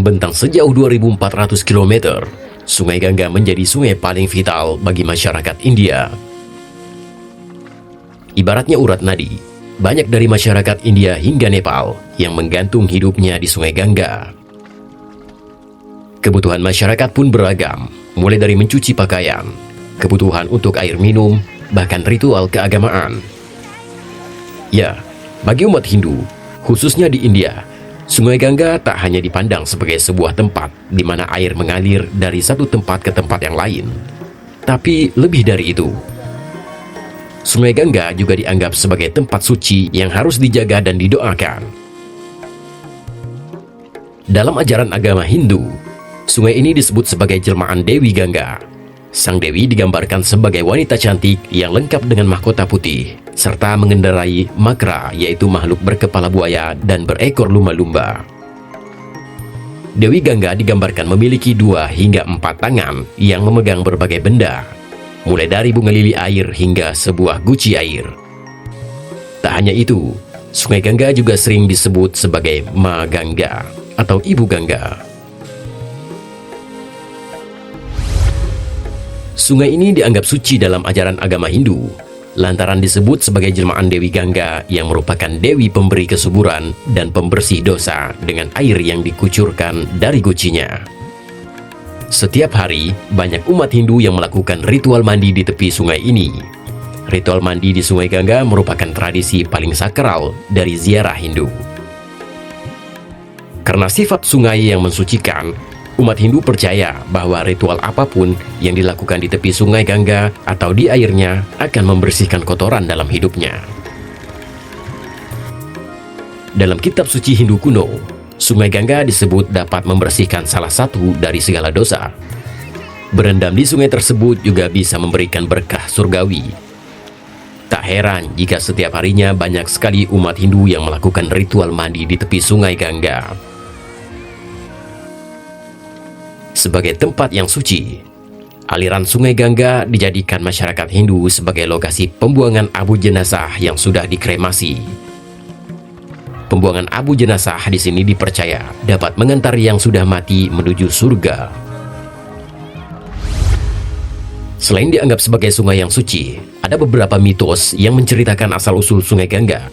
Membentang sejauh 2.400 km, Sungai Gangga menjadi sungai paling vital bagi masyarakat India. Ibaratnya urat nadi, banyak dari masyarakat India hingga Nepal yang menggantung hidupnya di Sungai Gangga. Kebutuhan masyarakat pun beragam, mulai dari mencuci pakaian, kebutuhan untuk air minum, bahkan ritual keagamaan. Ya, bagi umat Hindu, khususnya di India, Sungai Gangga tak hanya dipandang sebagai sebuah tempat di mana air mengalir dari satu tempat ke tempat yang lain, tapi lebih dari itu. Sungai Gangga juga dianggap sebagai tempat suci yang harus dijaga dan didoakan. Dalam ajaran agama Hindu, sungai ini disebut sebagai jelmaan Dewi Gangga. Sang Dewi digambarkan sebagai wanita cantik yang lengkap dengan mahkota putih, serta mengendarai makra, yaitu makhluk berkepala buaya dan berekor lumba-lumba. Dewi Gangga digambarkan memiliki 2 hingga 4 tangan yang memegang berbagai benda, mulai dari bunga lili air hingga sebuah guci air. Tak hanya itu, Sungai Gangga juga sering disebut sebagai Ma Gangga atau Ibu Gangga. Sungai ini dianggap suci dalam ajaran agama Hindu, lantaran disebut sebagai jelmaan Dewi Gangga yang merupakan dewi pemberi kesuburan dan pembersih dosa dengan air yang dikucurkan dari gucinya. Setiap hari, banyak umat Hindu yang melakukan ritual mandi di tepi sungai ini. Ritual mandi di Sungai Gangga merupakan tradisi paling sakral dari ziarah Hindu. Karena sifat sungai yang mensucikan, umat Hindu percaya bahwa ritual apapun yang dilakukan di tepi Sungai Gangga atau di airnya akan membersihkan kotoran dalam hidupnya. Dalam kitab suci Hindu kuno, Sungai Gangga disebut dapat membersihkan salah satu dari segala dosa. Berendam di sungai tersebut juga bisa memberikan berkah surgawi. Tak heran jika setiap harinya banyak sekali umat Hindu yang melakukan ritual mandi di tepi Sungai Gangga. Sebagai tempat yang suci, aliran Sungai Gangga dijadikan masyarakat Hindu sebagai lokasi pembuangan abu jenazah yang sudah dikremasi. Pembuangan abu jenazah di sini dipercaya dapat mengantar yang sudah mati menuju surga. Selain dianggap sebagai sungai yang suci, ada beberapa mitos yang menceritakan asal-usul Sungai Gangga.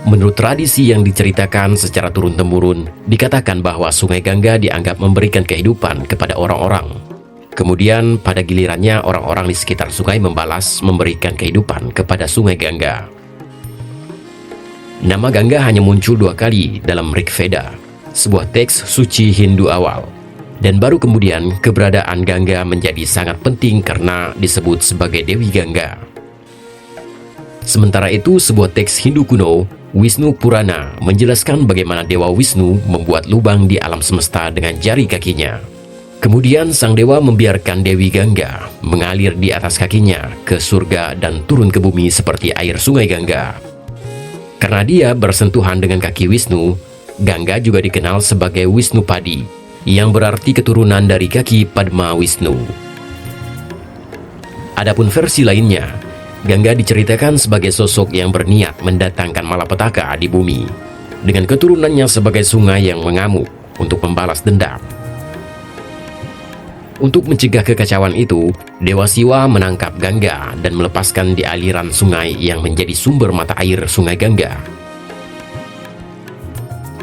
Menurut tradisi yang diceritakan secara turun-temurun, dikatakan bahwa Sungai Gangga dianggap memberikan kehidupan kepada orang-orang. Kemudian pada gilirannya orang-orang di sekitar sungai membalas memberikan kehidupan kepada Sungai Gangga. Nama Gangga hanya muncul 2 kali dalam Rig Veda, sebuah teks suci Hindu awal. Dan baru kemudian keberadaan Gangga menjadi sangat penting karena disebut sebagai Dewi Gangga. Sementara itu, sebuah teks Hindu kuno, Wisnu Purana, menjelaskan bagaimana Dewa Wisnu membuat lubang di alam semesta dengan jari kakinya. Kemudian sang dewa membiarkan Dewi Gangga mengalir di atas kakinya ke surga dan turun ke bumi seperti air Sungai Gangga. Karena dia bersentuhan dengan kaki Wisnu, Gangga juga dikenal sebagai Wisnu Padi, yang berarti keturunan dari kaki Padma Wisnu. Adapun versi lainnya, Gangga diceritakan sebagai sosok yang berniat mendatangkan malapetaka di bumi, dengan keturunannya sebagai sungai yang mengamuk untuk membalas dendam. Untuk mencegah kekacauan itu, Dewa Siwa menangkap Gangga dan melepaskan di aliran sungai yang menjadi sumber mata air Sungai Gangga.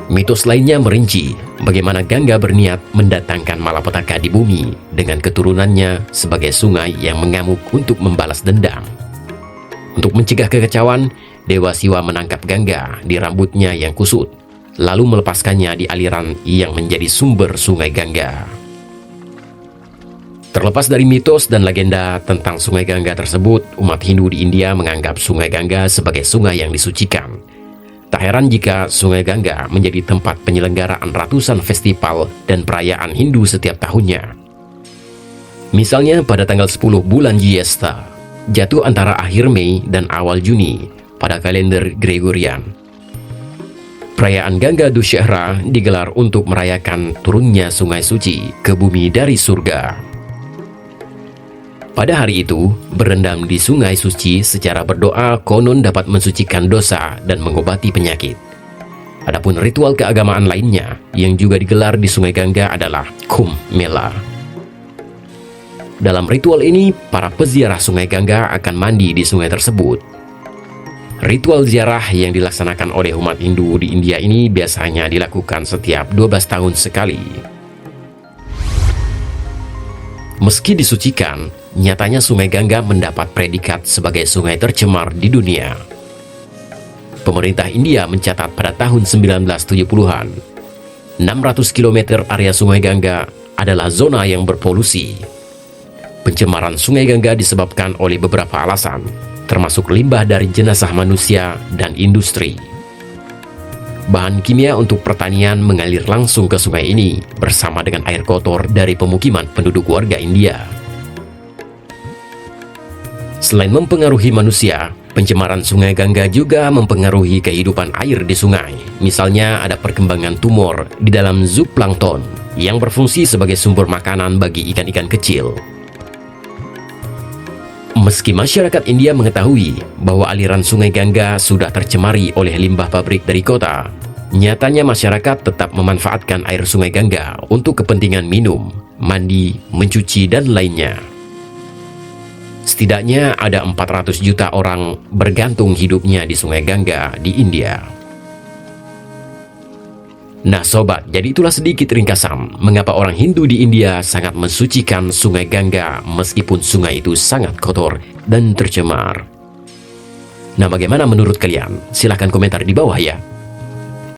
Mitos lainnya merinci bagaimana Gangga berniat mendatangkan malapetaka di bumi dengan keturunannya sebagai sungai yang mengamuk untuk membalas dendam. Untuk mencegah kekacauan, Dewa Siwa menangkap Gangga di rambutnya yang kusut, lalu melepaskannya di aliran yang menjadi sumber Sungai Gangga. Terlepas dari mitos dan legenda tentang Sungai Gangga tersebut, umat Hindu di India menganggap Sungai Gangga sebagai sungai yang disucikan. Tak heran jika Sungai Gangga menjadi tempat penyelenggaraan ratusan festival dan perayaan Hindu setiap tahunnya. Misalnya pada tanggal 10 bulan Jyesta, jatuh antara akhir Mei dan awal Juni pada kalender Gregorian. Perayaan Gangga Dussehra digelar untuk merayakan turunnya sungai suci ke bumi dari surga. Pada hari itu, berendam di sungai suci secara berdoa konon dapat mensucikan dosa dan mengobati penyakit. Adapun ritual keagamaan lainnya yang juga digelar di Sungai Gangga adalah Kumbh Mela. Dalam ritual ini, para peziarah Sungai Gangga akan mandi di sungai tersebut. Ritual ziarah yang dilaksanakan oleh umat Hindu di India ini biasanya dilakukan setiap 12 tahun sekali. Meski disucikan, nyatanya Sungai Gangga mendapat predikat sebagai sungai tercemar di dunia. Pemerintah India mencatat pada tahun 1970-an, 600 km area Sungai Gangga adalah zona yang berpolusi. Pencemaran Sungai Gangga disebabkan oleh beberapa alasan, termasuk limbah dari jenazah manusia dan industri. Bahan kimia untuk pertanian mengalir langsung ke sungai ini bersama dengan air kotor dari pemukiman penduduk warga India. Selain mempengaruhi manusia, pencemaran Sungai Gangga juga mempengaruhi kehidupan air di sungai. Misalnya ada perkembangan tumor di dalam zooplankton yang berfungsi sebagai sumber makanan bagi ikan-ikan kecil. Meski masyarakat India mengetahui bahwa aliran Sungai Gangga sudah tercemari oleh limbah pabrik dari kota, nyatanya masyarakat tetap memanfaatkan air Sungai Gangga untuk kepentingan minum, mandi, mencuci, dan lainnya. Setidaknya ada 400 juta orang bergantung hidupnya di Sungai Gangga di India. Nah sobat, jadi itulah sedikit ringkasan mengapa orang Hindu di India sangat mensucikan Sungai Gangga meskipun sungai itu sangat kotor dan tercemar. Nah bagaimana menurut kalian? Silahkan komentar di bawah ya.